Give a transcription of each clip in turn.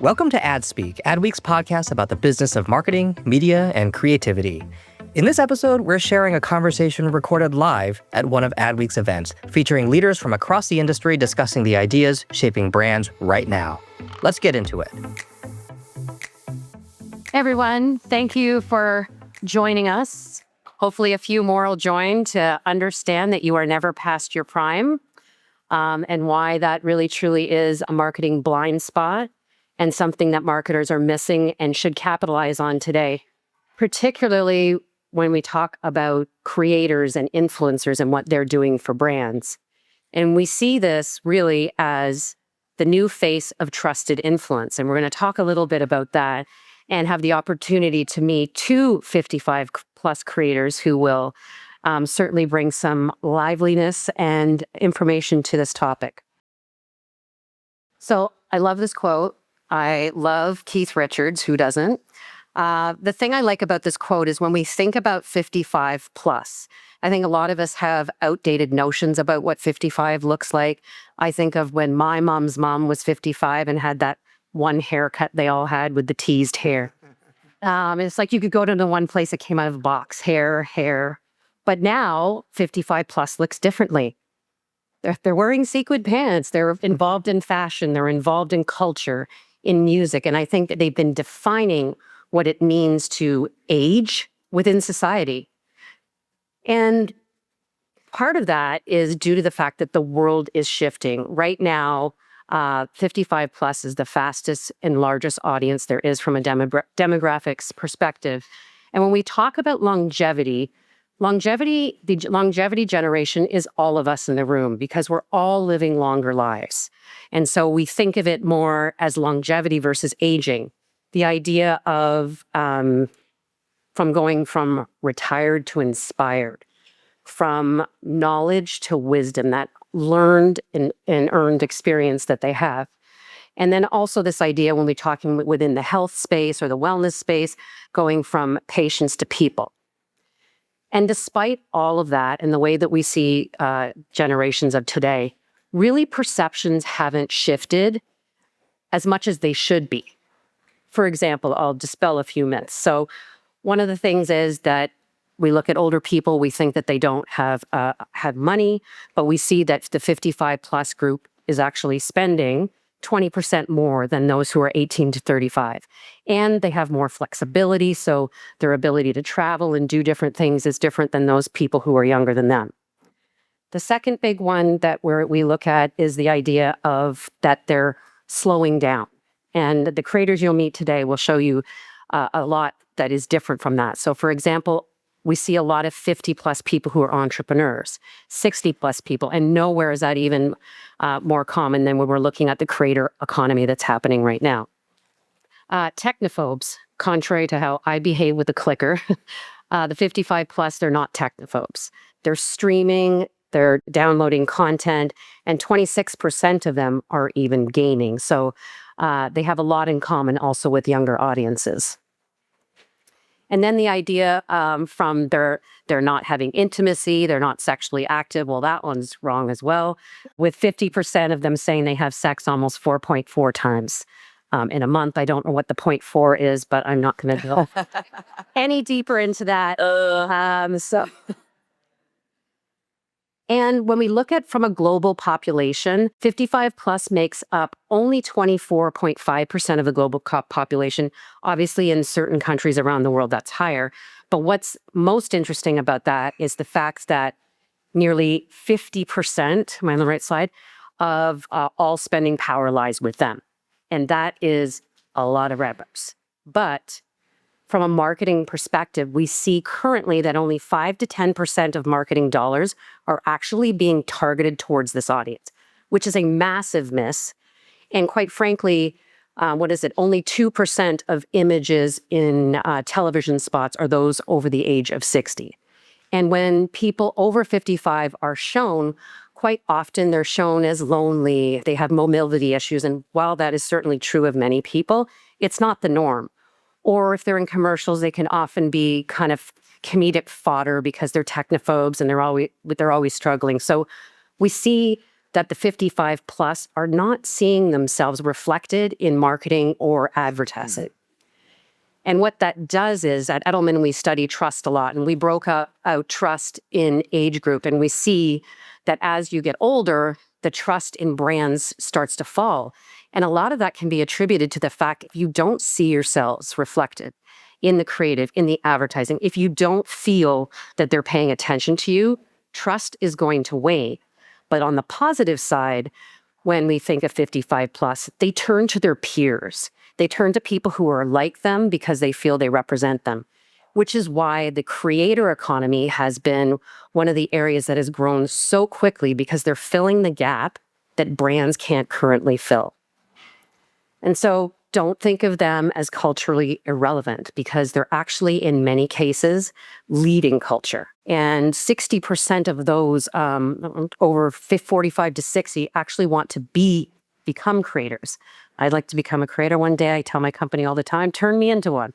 Welcome to Adspeak, Adweek's podcast about the business of marketing, media, and creativity. In this episode, we're sharing a conversation recorded live at one of Adweek's events, featuring leaders from across the industry discussing the ideas shaping brands right now. Let's get into it. Hey everyone, thank you for joining us. Hopefully a few more will join to understand that you are never past your prime, and why that really truly is a marketing blind spot and something that marketers are missing and should capitalize on today, particularly when we talk about creators and influencers and what they're doing for brands. And we see this really as the new face of trusted influence. And we're going to talk a little bit about that and have the opportunity to meet two 55 plus creators who will certainly bring some liveliness and information to this topic. So I love this quote. I love Keith Richards, who doesn't? The thing I like about this quote is when we think about 55 plus, I think a lot of us have outdated notions about what 55 looks like. I think of when my mom's mom was 55 and had that one haircut they all had with the teased hair. It's like you could go to the one place that came out of a box, hair. But now 55 plus looks differently. They're wearing sequined pants. They're involved in fashion. They're involved in culture, in music. And I think that they've been defining what it means to age within society. And part of that is due to the fact that the world is shifting. Right now, 55 plus is the fastest and largest audience there is from a demographics perspective. And when we talk about longevity, the longevity generation is all of us in the room because we're all living longer lives. And so we think of it more as longevity versus aging. The idea of from going from retired to inspired, from knowledge to wisdom, that learned and earned experience that they have. And then also this idea when we're talking within the health space or the wellness space, going from patients to people. And despite all of that and the way that we see generations of today, really perceptions haven't shifted as much as they should be. For example, I'll dispel a few myths. So one of the things is that we look at older people, we think that they don't have money, but we see that the 55 plus group is actually spending 20% more than those who are 18 to 35. And they have more flexibility, so their ability to travel and do different things is different than those people who are younger than them. The second big one that we look at is the idea of that they're slowing down. And the creators you'll meet today will show you a lot that is different from that. So for example, we see a lot of 50 plus people who are entrepreneurs, 60 plus people, and nowhere is that even more common than when we're looking at the creator economy that's happening right now. Technophobes, contrary to how I behave with the clicker, the 55 plus, they're not technophobes. They're streaming, they're downloading content, and 26% of them are even gaming. So they have a lot in common also with younger audiences. And then the idea from they're not having intimacy, they're not sexually active. Well, that one's wrong as well. With 50% of them saying they have sex almost 4.4 times in a month. I don't know what the 0.4 is, but I'm not going to go any deeper into that. And when we look at from a global population, 55 plus makes up only 24.5% of the global population. Obviously, in certain countries around the world, that's higher. But what's most interesting about that is the fact that nearly 50%, am I on the right slide, of all spending power lies with them. And that is a lot of revenues. But from a marketing perspective, we see currently that only 5 to 10% of marketing dollars are actually being targeted towards this audience, which is a massive miss. And quite frankly, only 2% of images in television spots are those over the age of 60. And when people over 55 are shown, quite often they're shown as lonely, they have mobility issues. And while that is certainly true of many people, it's not the norm. Or if they're in commercials, they can often be kind of comedic fodder because they're technophobes and they're always struggling. So we see that the 55 plus are not seeing themselves reflected in marketing or advertising. And what that does is at Edelman, we study trust a lot, and we broke out trust in age group. And we see that as you get older, the trust in brands starts to fall. And a lot of that can be attributed to the fact if you don't see yourselves reflected in the creative, in the advertising, if you don't feel that they're paying attention to you, trust is going to wane. But on the positive side, when we think of 55 plus, they turn to their peers. They turn to people who are like them because they feel they represent them, which is why the creator economy has been one of the areas that has grown so quickly because they're filling the gap that brands can't currently fill. And so don't think of them as culturally irrelevant because they're actually, in many cases, leading culture. And 60% of those over 45 to 60 actually want to become creators. I'd like to become a creator one day. I tell my company all the time, turn me into one.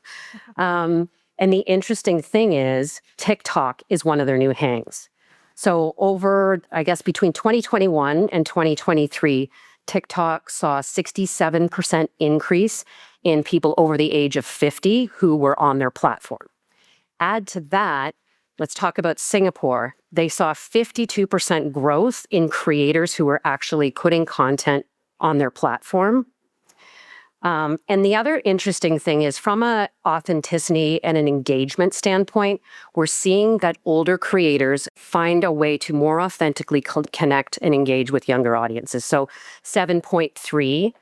And the interesting thing is TikTok is one of their new hangs. So over, I guess, between 2021 and 2023, TikTok saw a 67% increase in people over the age of 50 who were on their platform. Add to that, let's talk about Singapore. They saw 52% growth in creators who were actually putting content on their platform. And the other interesting thing is from an authenticity and an engagement standpoint, we're seeing that older creators find a way to more authentically connect and engage with younger audiences. So 7.3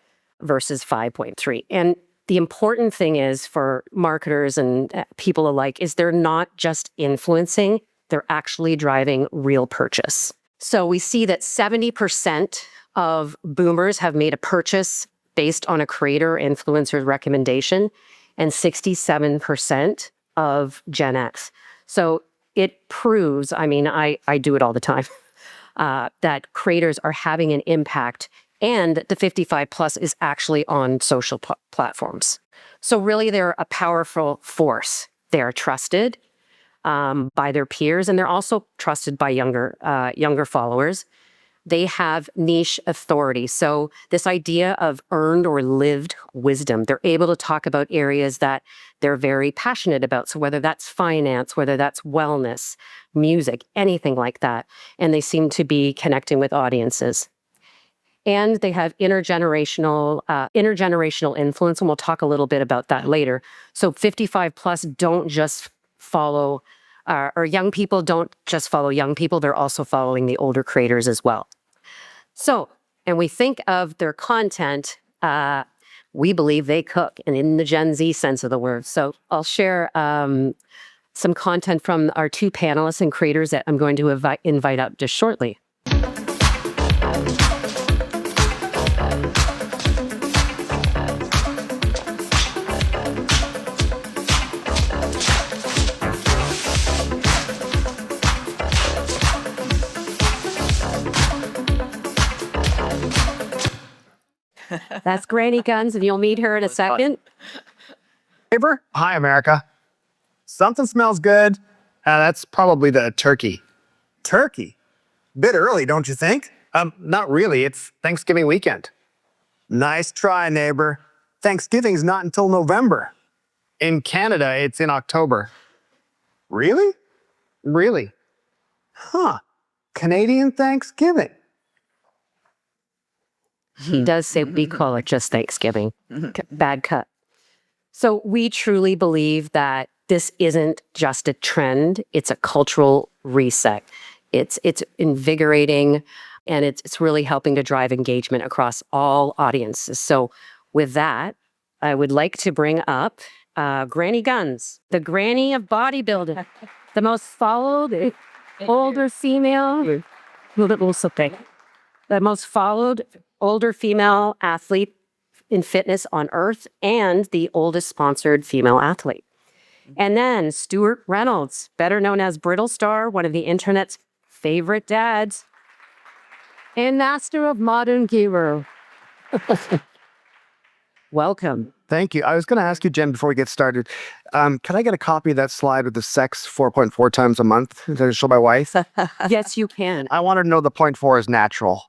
versus 5.3. And the important thing is for marketers and people alike is they're not just influencing, they're actually driving real purchase. So we see that 70% of boomers have made a purchase based on a creator influencer's recommendation, and 67% of Gen X. So it proves, I mean, I do it all the time, that creators are having an impact and the 55 plus is actually on social platforms. So really they're a powerful force. They are trusted by their peers, and they're also trusted by younger followers. They have niche authority. So this idea of earned or lived wisdom, they're able to talk about areas that they're very passionate about. So whether that's finance, whether that's wellness, music, anything like that. And they seem to be connecting with audiences. And they have intergenerational influence, and we'll talk a little bit about that later. So 55 plus don't just follow, or young people don't just follow young people, they're also following the older creators as well. So, and we think of their content, we believe they cook, and in the Gen Z sense of the word. So I'll share some content from our two panelists and creators that I'm going to invite up just shortly. That's Granny Guns, and you'll meet her in a second. Neighbor? Hi, America. Something smells good. That's probably the turkey. Turkey? Bit early, don't you think? Not really. It's Thanksgiving weekend. Nice try, neighbor. Thanksgiving's not until November. In Canada, it's in October. Really? Really? Huh. Canadian Thanksgiving. He does say we call it just Thanksgiving. Bad cut. So we truly believe that this isn't just a trend, it's a cultural reset. It's invigorating, and it's really helping to drive engagement across all audiences. So with that, I would like to bring up Granny Guns, the granny of bodybuilding, the most followed older female, the most followed older female athlete in fitness on earth, and the oldest sponsored female athlete. And then Stewart Reynolds, better known as Brittlestar, one of the internet's favorite dads, and master of modern gamer. Welcome. Thank you. I was going to ask you, Jen, before we get started, can I get a copy of that slide with the sex 4.4 times a month to show my wife? Yes, you can. I want her to know the 0.4 is natural.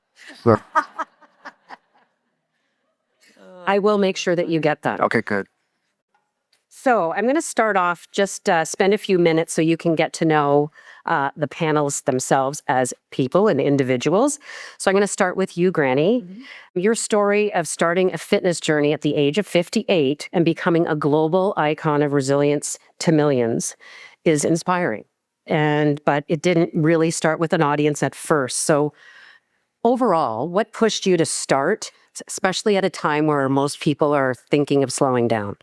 I will make sure that you get that. Okay, good. So I'm going to start off, just spend a few minutes so you can get to know the panelists themselves as people and individuals. So I'm going to start with you, Granny. Your story of starting a fitness journey at the age of 58 and becoming a global icon of resilience to millions is inspiring. But it didn't really start with an audience at first. So overall, what pushed you to start, especially at a time where most people are thinking of slowing down?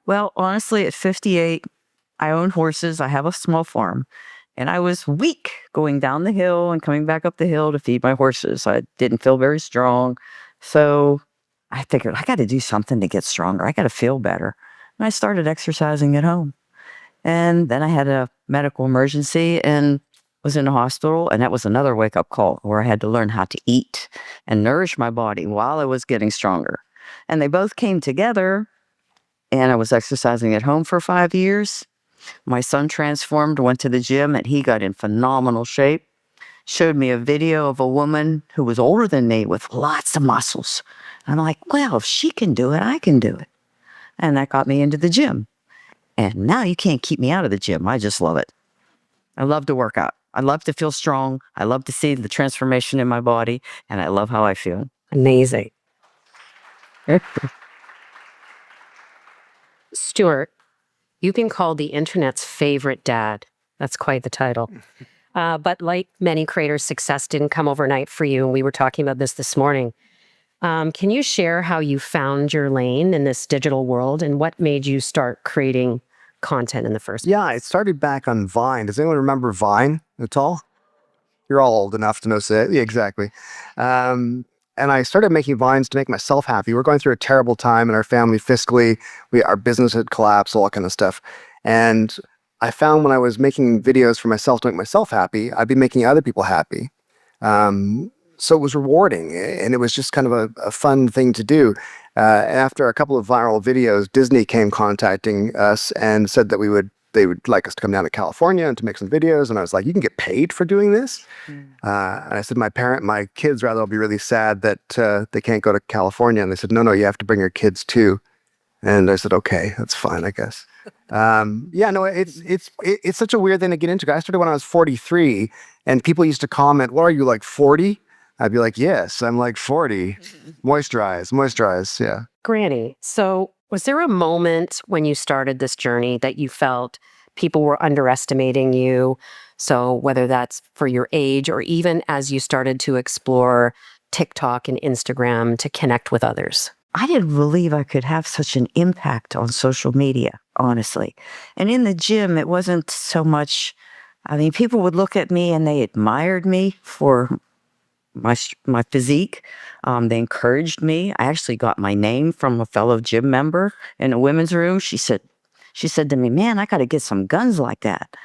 Well, honestly, at 58, I own horses. I have a small farm. And I was weak going down the hill and coming back up the hill to feed my horses. I didn't feel very strong. So I figured I got to do something to get stronger. I got to feel better. And I started exercising at home. And then I had a medical emergency and was in the hospital. And that was another wake-up call where I had to learn how to eat and nourish my body while I was getting stronger. And they both came together. And I was exercising at home for 5 years. My son transformed, went to the gym, and he got in phenomenal shape. Showed me a video of a woman who was older than me with lots of muscles. And I'm like, well, if she can do it, I can do it. And that got me into the gym. And now you can't keep me out of the gym. I just love it. I love to work out. I love to feel strong. I love to see the transformation in my body. And I love how I feel. Amazing. Stewart, you've been called the internet's favorite dad. That's quite the title. But like many creators, success didn't come overnight for you. And we were talking about this morning. Can you share how you found your lane in this digital world and what made you start creating content in the first place? Yeah, it started back on Vine. Does anyone remember Vine at all? You're all old enough to know. Say, yeah, exactly. And I started making Vines to make myself happy. We're going through a terrible time in our family fiscally. Our business had collapsed, all that kind of stuff. And I found when I was making videos for myself to make myself happy, I'd be making other people happy. So it was rewarding, and it was just kind of a fun thing to do. After a couple of viral videos, Disney came contacting us and said that they would like us to come down to California and to make some videos. And I was like, you can get paid for doing this? And I said, my kids rather will be really sad that they can't go to California. And they said, no, you have to bring your kids too. And I said, okay, that's fine, I guess. It's such a weird thing to get into. I started when I was 43 and people used to comment, well, are you like 40? I'd be like, yes, I'm like 40. Moisturize, yeah. Granny, so was there a moment when you started this journey that you felt people were underestimating you? So whether that's for your age or even as you started to explore TikTok and Instagram to connect with others? I didn't believe I could have such an impact on social media, honestly. And in the gym, it wasn't so much, people would look at me and they admired me for my physique. They encouraged me. I actually got my name from a fellow gym member in a women's room. She said to me, man, I got to get some guns like that.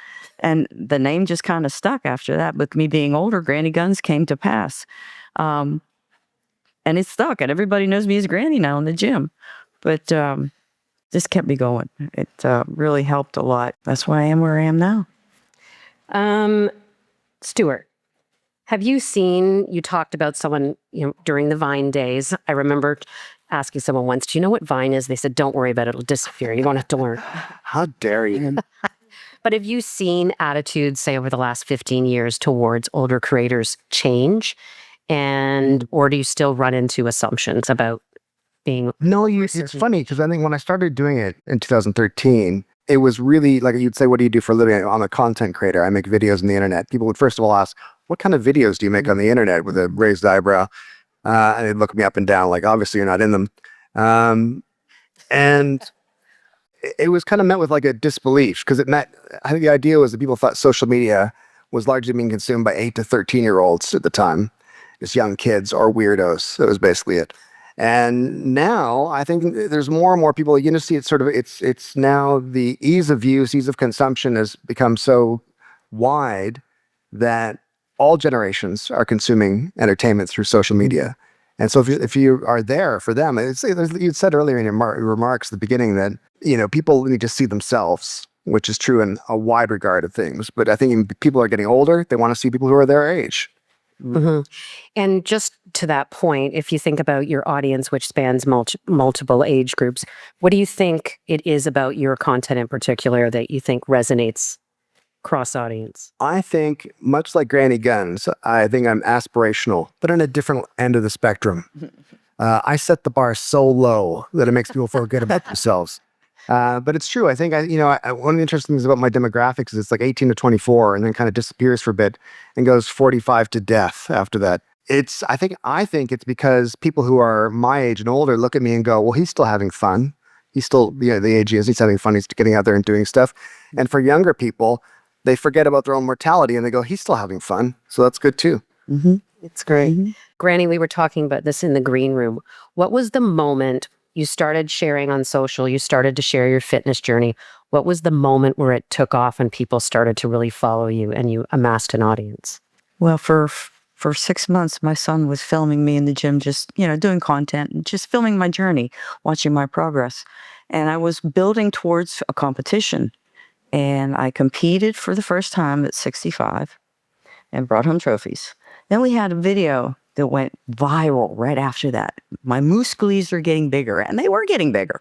And the name just kind of stuck after that. With me being older, Granny Guns came to pass. And it stuck. And everybody knows me as Granny now in the gym. But this kept me going. It really helped a lot. That's why I am where I am now. Stewart, have you talked about someone, during the Vine days. I remember asking someone once, do you know what Vine is? They said, don't worry about it. It'll disappear. You don't have to learn. How dare you? But have you seen attitudes, say, over the last 15 years towards older creators change? Or do you still run into assumptions about being... No, it's funny because I think when I started doing it in 2013, it was really like you'd say, what do you do for a living? I'm a content creator. I make videos on the internet. People would first of all ask, what kind of videos do you make on the internet, with a raised eyebrow? And they'd look me up and down like, obviously you're not in them. And it was kind of met with like a disbelief because I think the idea was that people thought social media was largely being consumed by 8 to 13-year-olds at the time, just young kids or weirdos. That was basically it. And now I think there's more and more people, see it's now the ease of use, ease of consumption has become so wide that all generations are consuming entertainment through social media. And so if you are there for them, you said earlier in your remarks at the beginning that, people need to see themselves, which is true in a wide regard of things. But I think people are getting older. They want to see people who are their age. Mhm. And just to that point, if you think about your audience, which spans multiple age groups, what do you think it is about your content in particular that you think resonates cross audience? I think, much like Granny Guns, I think I'm aspirational, but on a different end of the spectrum. I set the bar so low that it makes people feel good about themselves. But it's true. I think one of the interesting things about my demographics is it's like 18 to 24, and then kind of disappears for a bit and goes 45 to death after that. I think it's because people who are my age and older look at me and go, well, he's still having fun. He's still, the age he is, he's having fun. He's getting out there and doing stuff. And for younger people, they forget about their own mortality and they go, he's still having fun. So that's good too. Mm-hmm. It's great. Mm-hmm. Granny, we were talking about this in the green room. What was the moment you started sharing on social, you started to share your fitness journey? What was the moment where it took off and people started to really follow you and you amassed an audience? Well, for 6 months, my son was filming me in the gym, just, doing content and just filming my journey, watching my progress. And I was building towards a competition. And I competed for the first time at 65 and brought home trophies. Then we had a video that went viral right after that. My muscles are getting bigger, and they were getting bigger.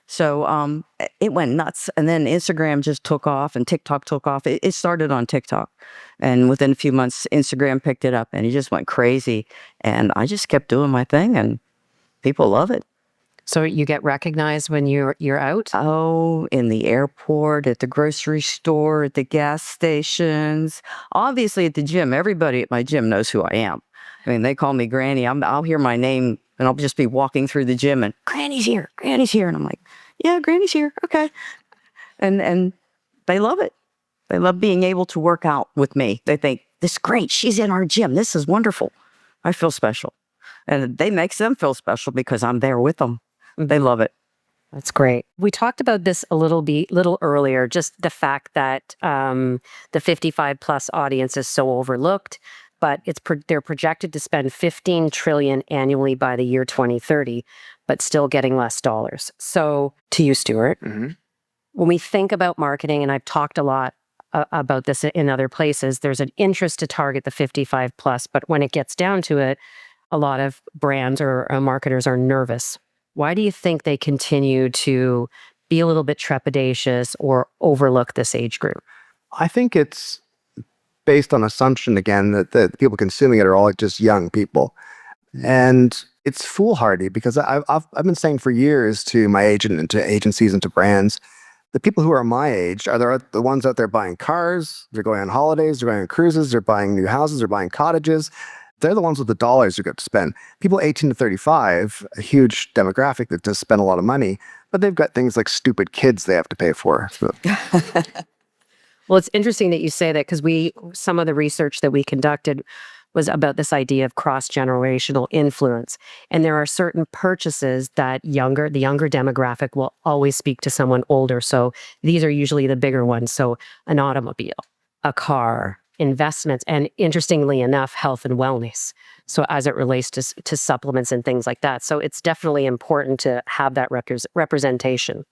So it went nuts. And then Instagram just took off and TikTok took off. It started on TikTok. And within a few months, Instagram picked it up and it just went crazy. And I just kept doing my thing and people love it. So you get recognized when you're out? Oh, in the airport, at the grocery store, at the gas stations, obviously at the gym. Everybody at my gym knows who I am. I mean, they call me Granny. I'll hear my name and I'll just be walking through the gym and Granny's here, Granny's here. And I'm like, yeah, Granny's here. Okay. And they love it. They love being able to work out with me. They think, this is great. She's in our gym. This is wonderful. I feel special. And they makes them feel special because I'm there with them. They love it. That's great. We talked about this a little earlier, just the fact that the 55 plus audience is so overlooked, but they're projected to spend $15 trillion annually by the year 2030, but still getting less dollars. So to you, Stewart, when we think about marketing, and I've talked a lot about this in other places, there's an interest to target the 55 plus, but when it gets down to it, a lot of brands or marketers are nervous. Why do you think they continue to be a little bit trepidatious or overlook this age group? I think it's based on assumption, again, that the people consuming it are all just young people. And it's foolhardy because I've been saying for years to my agent and to agencies and to brands, the people who are my age are the ones out there buying cars, they're going on holidays, they're going on cruises, they're buying new houses, they're buying cottages. They're the ones with the dollars who get to spend. People 18 to 35, a huge demographic that does spend a lot of money, but they've got things like stupid kids they have to pay for. So. Well, it's interesting that you say that because some of the research that we conducted was about this idea of cross-generational influence. And there are certain purchases that the younger demographic will always speak to someone older. So these are usually the bigger ones. So an automobile, a car, investments, and interestingly enough, health and wellness. So as it relates to supplements and things like that. So it's definitely important to have that representation.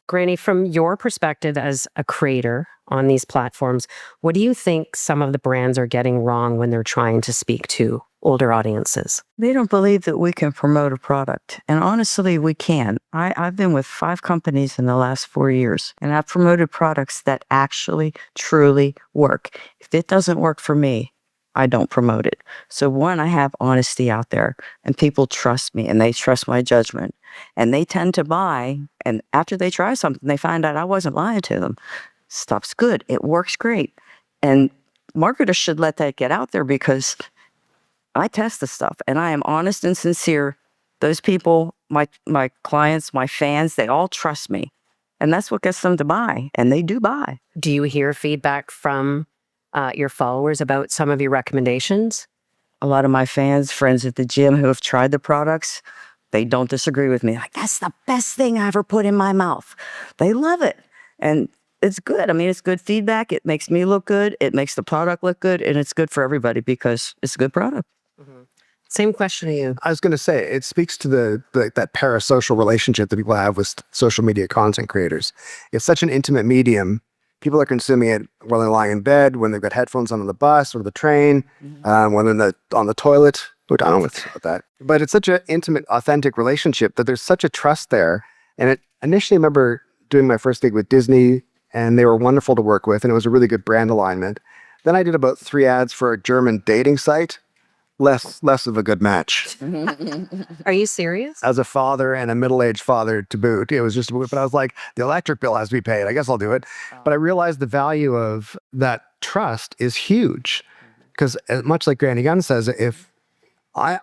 Granny, from your perspective as a creator on these platforms, what do you think some of the brands are getting wrong when they're trying to speak to older audiences? They don't believe that we can promote a product. And honestly, we can. I've been with 5 companies in the last 4 years, and I've promoted products that actually, truly work. If it doesn't work for me, I don't promote it. So one, I have honesty out there, and people trust me, and they trust my judgment. And they tend to buy, and after they try something, they find out I wasn't lying to them. Stuff's good. It works great. And marketers should let that get out there because I test the stuff and I am honest and sincere. Those people, my clients, my fans, they all trust me. And that's what gets them to buy. And they do buy. Do you hear feedback from your followers about some of your recommendations? A lot of my fans, friends at the gym who have tried the products, they don't disagree with me. Like, that's the best thing I ever put in my mouth. They love it. And it's good. I mean, it's good feedback. It makes me look good. It makes the product look good. And it's good for everybody because it's a good product. Mm-hmm. Same question to you. I was going to say, it speaks to that parasocial relationship that people have with social media content creators. It's such an intimate medium. People are consuming it while they're lying in bed, when they've got headphones on the bus or the train, when they're on the toilet, which I don't know what's about that. But it's such an intimate, authentic relationship that there's such a trust there. And it initially, I remember doing my first gig with Disney, and they were wonderful to work with, and it was a really good brand alignment. Then I did about 3 ads for a German dating site. Less of a good match. Are you serious? As a father and a middle-aged father to boot, it was just, but I was like, the electric bill has to be paid. I guess I'll do it. But I realized the value of that trust is huge. Because much like Granny Guns says, if I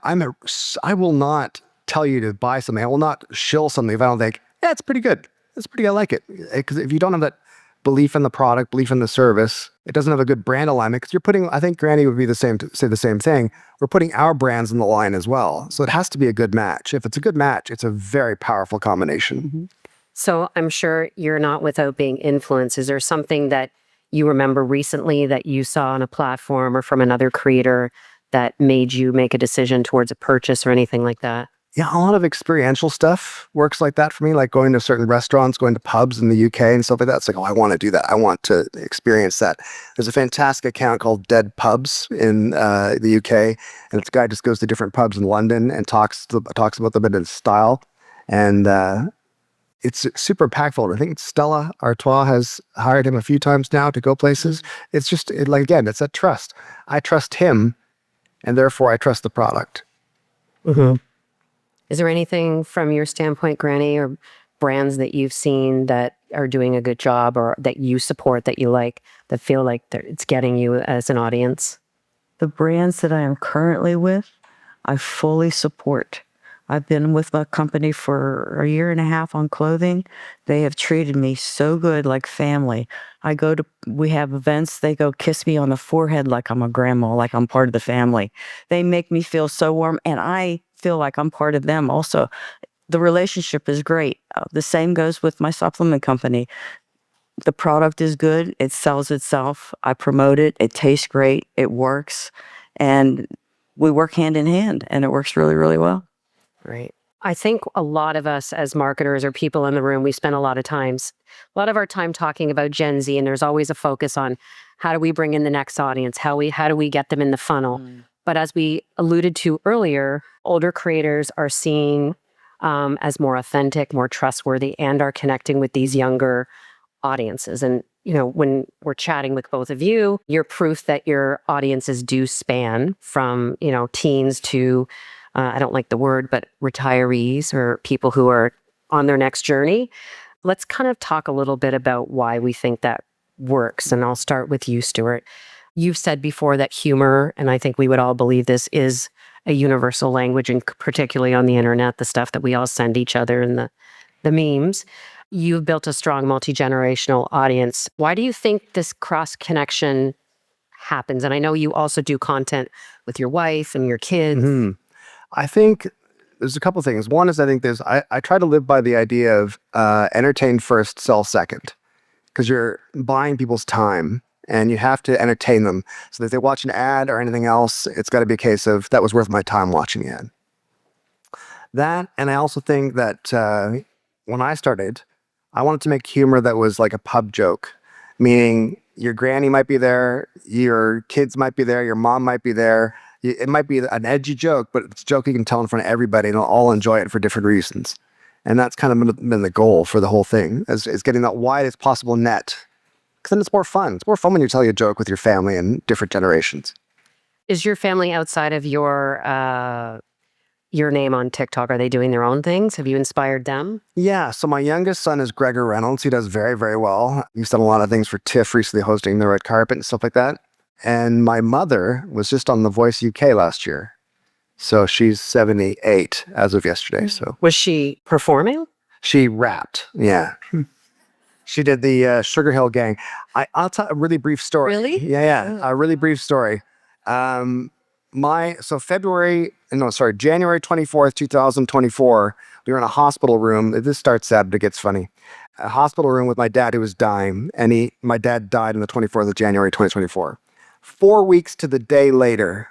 will not tell you to buy something. I will not shill something if I don't think, yeah, it's pretty good. It's pretty, I like it. Because if you don't have that belief in the product, belief in the service, it doesn't have a good brand alignment, because you're putting, I think Granny would be the same, say the same thing. We're putting our brands in the line as well. So it has to be a good match. If it's a good match, it's a very powerful combination. So I'm sure you're not without being influenced. Is there something that you remember recently that you saw on a platform or from another creator that made you make a decision towards a purchase or anything like that? Yeah, a lot of experiential stuff works like that for me, like going to certain restaurants, going to pubs in the UK and stuff like that. It's like, oh, I want to do that. I want to experience that. There's a fantastic account called Dead Pubs in the UK, and this guy just goes to different pubs in London and talks about them in his style, and it's super impactful. I think Stella Artois has hired him a few times now to go places. It's just like, again, it's that trust. I trust him, and therefore I trust the product. Is there anything from your standpoint, Granny, or brands that you've seen that are doing a good job or that you support, that you like, that feel like it's getting you as an audience? The brands that I am currently with, I fully support. I've been with my company for a year and a half on clothing. They have treated me so good, like family. We have events, they go kiss me on the forehead like I'm a grandma, like I'm part of the family. They make me feel so warm, and I feel like I'm part of them also. The relationship is great. The same goes with my supplement company. The product is good. It sells itself. I promote it. It tastes great. It works. And we work hand in hand, and it works really, really well. Right. I think a lot of us as marketers or people in the room, we spend a lot of our time talking about Gen Z, and there's always a focus on how do we bring in the next audience? How do we get them in the funnel? But as we alluded to earlier, older creators are seen as more authentic, more trustworthy, and are connecting with these younger audiences. And, you know, when we're chatting with both of you, you're proof that your audiences do span from, you know, teens to, I don't like the word, but retirees or people who are on their next journey. Let's kind of talk a little bit about why we think that works. And I'll start with you, Stewart. You've said before that humor, and I think we would all believe this, is a universal language, and particularly on the internet, the stuff that we all send each other and the memes. You've built a strong multi-generational audience. Why do you think this cross-connection happens? And I know you also do content with your wife and your kids. I think there's a couple things. One is, I think I try to live by the idea of entertain first, sell second, because you're buying people's time. And you have to entertain them. So that if they watch an ad or anything else, it's got to be a case of, that was worth my time watching the ad. That, and I also think that when I started, I wanted to make humor that was like a pub joke. Meaning, your granny might be there, your kids might be there, your mom might be there. It might be an edgy joke, but it's a joke you can tell in front of everybody, and they'll all enjoy it for different reasons. And that's kind of been the goal for the whole thing, is getting that widest possible net. Because then it's more fun. It's more fun when you're telling a joke with your family and different generations. Is your family outside of your name on TikTok? Are they doing their own things? Have you inspired them? Yeah. So my youngest son is Stewart Reynolds. He does very, very well. He's done a lot of things for TIFF recently, hosting the red carpet and stuff like that. And my mother was just on The Voice UK last year. So she's 78 as of yesterday. So Was she performing? she rapped. Yeah. She did the Sugar Hill Gang. I'll tell a really brief story. Really? Yeah. A really brief story. January 24th, 2024, we were in a hospital room. This starts sad, but it gets funny. A hospital room with my dad who was dying. And my dad died on the 24th of January, 2024. 4 weeks to the day later,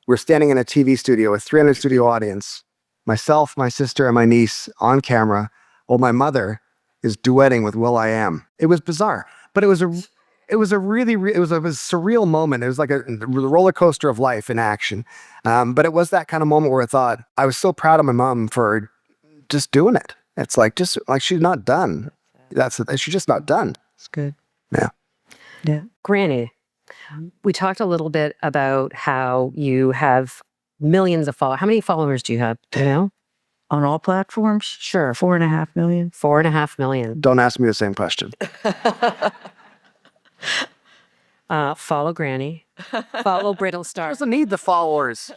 we're standing in a TV studio with 300 studio audience. Myself, my sister, and my niece on camera, while my mother is duetting with Will.i.am. It was bizarre. But it was a surreal moment. It was like the roller coaster of life in action. But it was that kind of moment where I thought I was so proud of my mom for just doing it. It's like she's not done. She's just not done. It's good. Yeah. Granny, we talked a little bit about how you have millions of followers. How many followers do you have? Do you know? On all platforms? Sure. 4.5 million. 4.5 million. Don't ask me the same question. Follow Granny. Follow Brittlestar. Doesn't need the followers.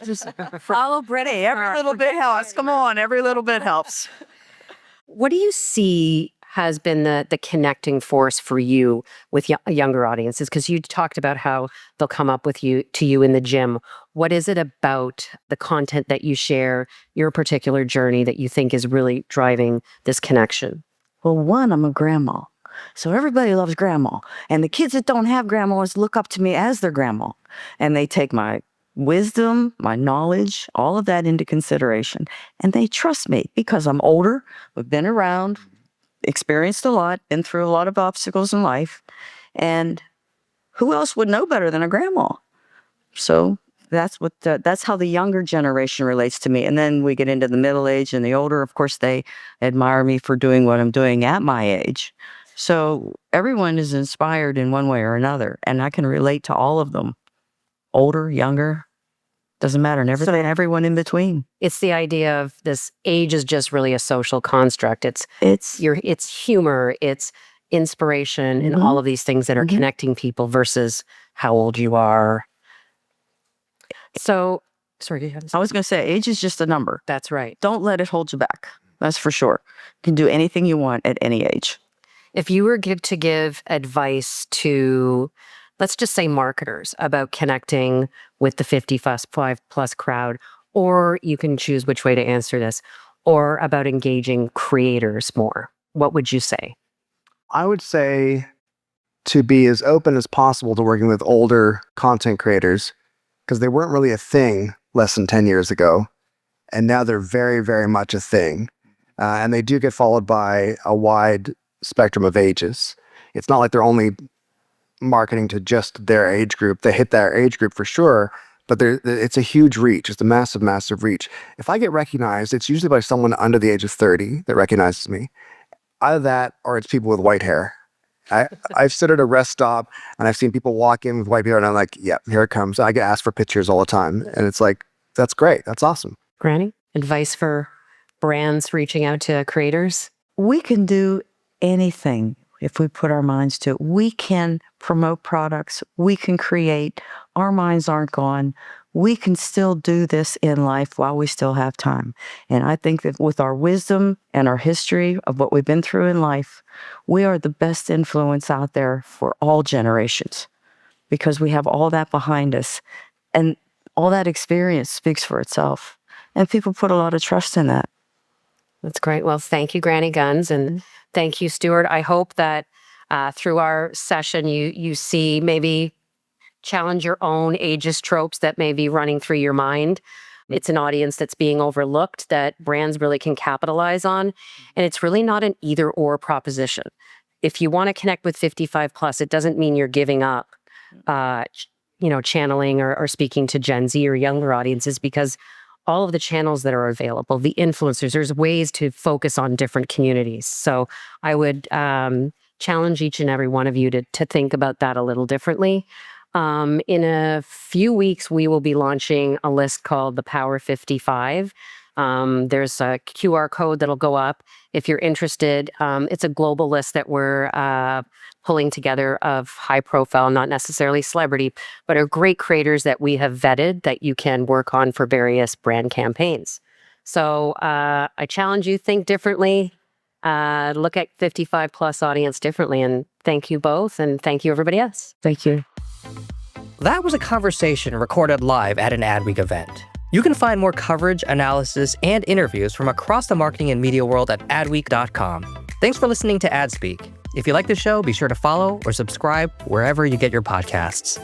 Follow Brittle. Every little bit helps. Come on, every little bit helps. What do you see has been the connecting force for you with younger audiences? Because you talked about how they'll come up to you in the gym. What is it about the content that you share, your particular journey, that you think is really driving this connection? Well, one, I'm a grandma. So everybody loves grandma. And the kids that don't have grandmas look up to me as their grandma. And they take my wisdom, my knowledge, all of that into consideration. And they trust me because I'm older, we've been around, experienced a lot, been through a lot of obstacles in life. And who else would know better than a grandma? So that's how the younger generation relates to me. And then we get into the middle age and the older. Of course, they admire me for doing what I'm doing at my age. So everyone is inspired in one way or another. And I can relate to all of them. Older, younger, doesn't matter. And everyone in between. It's the idea of this age is just really a social construct. It's humor, it's inspiration, and all of these things that are connecting people versus how old you are. So, sorry, I was going to say, age is just a number. That's right. Don't let it hold you back. That's for sure. You can do anything you want at any age. If you were to give advice to, let's just say, marketers about connecting with the 55 plus crowd, or you can choose which way to answer this, or about engaging creators more, what would you say? I would say to be as open as possible to working with older content creators, because they weren't really a thing less than 10 years ago. And now they're very, very much a thing. And they do get followed by a wide spectrum of ages. It's not like they're only marketing to just their age group. They hit their age group for sure, but it's a huge reach. It's a massive, massive reach. If I get recognized, it's usually by someone under the age of 30 that recognizes me. Either that or it's people with white hair. I've stood at a rest stop and I've seen people walk in with white hair and I'm like, yeah, here it comes. I get asked for pictures all the time. And it's like, that's great. That's awesome. Granny, advice for brands reaching out to creators? We can do anything if we put our minds to it. We can promote products. We can create. Our minds aren't gone. We can still do this in life while we still have time. And I think that with our wisdom and our history of what we've been through in life, we are the best influence out there for all generations because we have all that behind us. And all that experience speaks for itself. And people put a lot of trust in that. That's great. Well, thank you, Granny Guns. And thank you, Stewart. I hope that through our session, you see maybe challenge your own ageist tropes that may be running through your mind. It's an audience that's being overlooked that brands really can capitalize on. And it's really not an either or proposition. If you want to connect with 55 plus, it doesn't mean you're giving up, channeling or speaking to Gen Z or younger audiences, because all of the channels that are available, the influencers, there's ways to focus on different communities. So I would challenge each and every one of you to think about that a little differently. In a few weeks, we will be launching a list called the Power 55. There's a QR code that'll go up. If you're interested, it's a global list that we're pulling together of high profile, not necessarily celebrity, but are great creators that we have vetted that you can work on for various brand campaigns. So I challenge you, think differently, look at 55 plus audience differently. And thank you both. And thank you everybody else. Thank you. That was a conversation recorded live at an Adweek event. You can find more coverage, analysis, and interviews from across the marketing and media world at adweek.com. Thanks for listening to Adspeak. If you like the show, be sure to follow or subscribe wherever you get your podcasts.